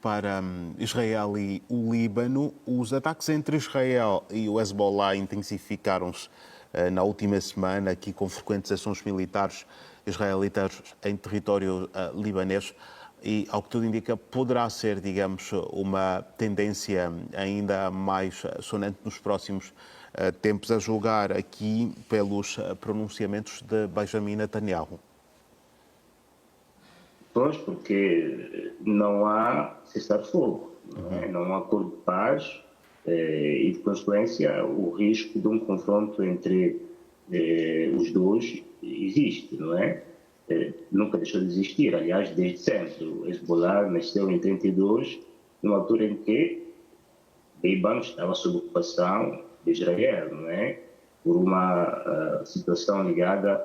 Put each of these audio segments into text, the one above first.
para Israel e o Líbano. Os ataques entre Israel e o Hezbollah intensificaram-se na última semana, aqui com frequentes ações militares israelitas em território libanês. E, ao que tudo indica, poderá ser, digamos, uma tendência ainda mais sonante nos próximos tempos, a julgar aqui pelos pronunciamentos de Benjamin Netanyahu. Pois, porque não há cessar-fogo, não há acordo de paz e, de consequência, o risco de um confronto entre os dois existe, não é? Nunca deixou de existir, aliás, desde sempre. O Hezbollah nasceu em 1932, numa altura em que o Líbano estava sob ocupação de Israel, não é? Por uma situação ligada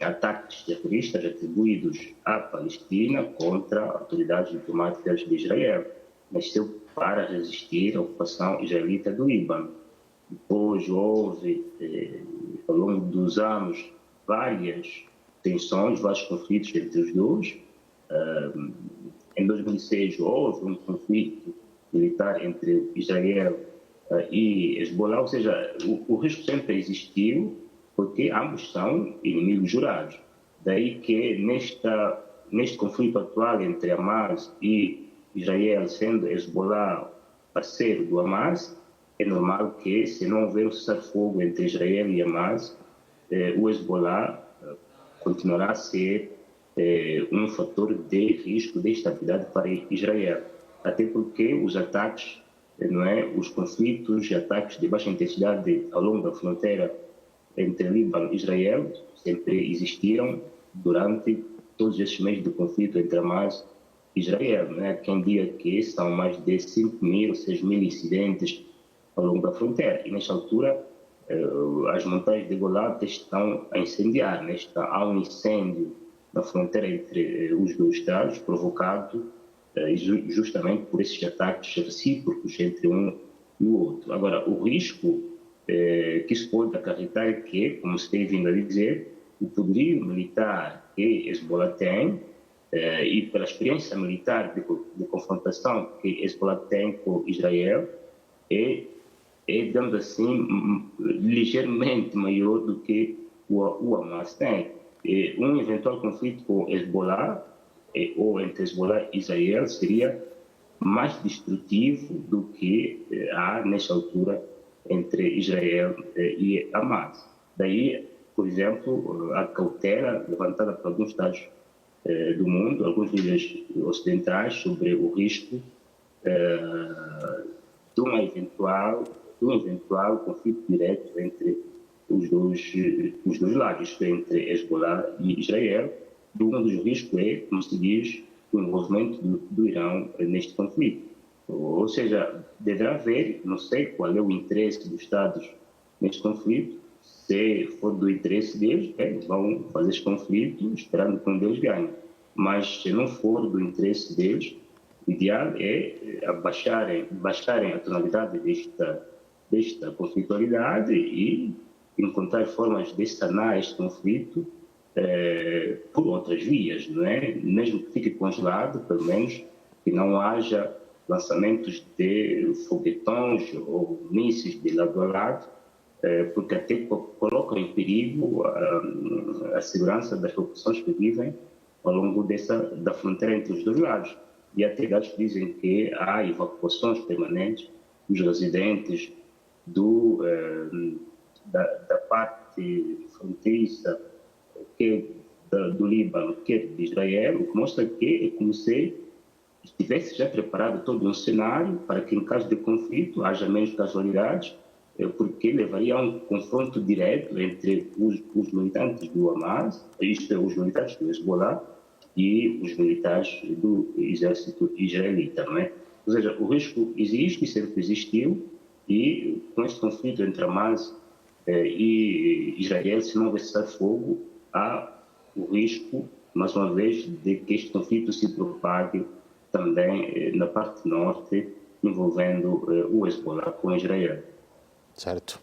a ataques terroristas atribuídos à Palestina contra autoridades diplomáticas de Israel. Nasceu para resistir à ocupação israelita do Líbano. Depois houve, ao longo dos anos, várias tensões, vários conflitos entre os dois. Em 2006 houve um conflito militar entre Israel e Hezbollah, ou seja, o risco sempre existiu, porque ambos são inimigos jurados. Daí que neste conflito atual entre Hamas e Israel, sendo Hezbollah parceiro do Hamas, é normal que, se não houver um cessar-fogo entre Israel e Hamas, o Hezbollah continuará a ser um fator de risco de instabilidade para Israel. Até porque os ataques, não é, os conflitos e ataques de baixa intensidade ao longo da fronteira entre Líbano e Israel sempre existiram durante todos esses meses de conflito entre Hamas e Israel. Não é? Quem diga que são mais de 5.000 ou 6.000 incidentes ao longo da fronteira. E, nesta altura, as montanhas de Golá estão a incendiar. Há um incêndio na fronteira entre os dois estados, provocado justamente por esses ataques recíprocos entre um e o outro. Agora, o risco que isso pode acarretar é que, como se tem vindo a dizer, o poderio militar que Hezbollah tem e pela experiência militar de confrontação que Hezbollah tem com Israel é, digamos assim, ligeiramente maior do que o Hamas tem. Um eventual conflito com Hezbollah ou entre Hezbollah e Israel seria mais destrutivo do que há nesta altura entre Israel e Hamas. Daí, por exemplo, a cautela levantada por alguns estados do mundo, alguns líderes ocidentais, sobre o risco de um eventual conflito direto entre os dois lados, entre Hezbollah e Israel. E um dos riscos é, como se diz, o envolvimento do Irão neste conflito. Ou seja, deverá haver, não sei qual é o interesse dos Estados neste conflito. Se for do interesse deles, eles vão fazer esse conflito esperando que um deles ganhe. Mas se não for do interesse deles, o ideal é baixarem a tonalidade desta conflitualidade e encontrar formas de sanar este conflito por outras vias, não é? Mesmo que fique congelado, pelo menos que não haja lançamentos de foguetões ou mísseis de lado a lado, porque até colocam em perigo a segurança das populações que vivem ao longo da fronteira entre os dois lados. E até dados que dizem que há evacuações permanentes dos residentes da parte fronteiriça do Líbano, que é de Israel, o que mostra que é como se estivesse já preparado todo um cenário para que, em caso de conflito, haja menos casualidades, porque levaria a um confronto direto entre os militantes do Hamas, isto é, os militantes do Hezbollah, e os militares do exército israelita, não é? Ou seja, o risco existe e sempre existiu, e com este conflito entre Hamas e Israel, se não houver cessar-fogo, há o risco, mais uma vez, de que este conflito se propague também na parte norte, envolvendo o Hezbollah com Israel. Certo.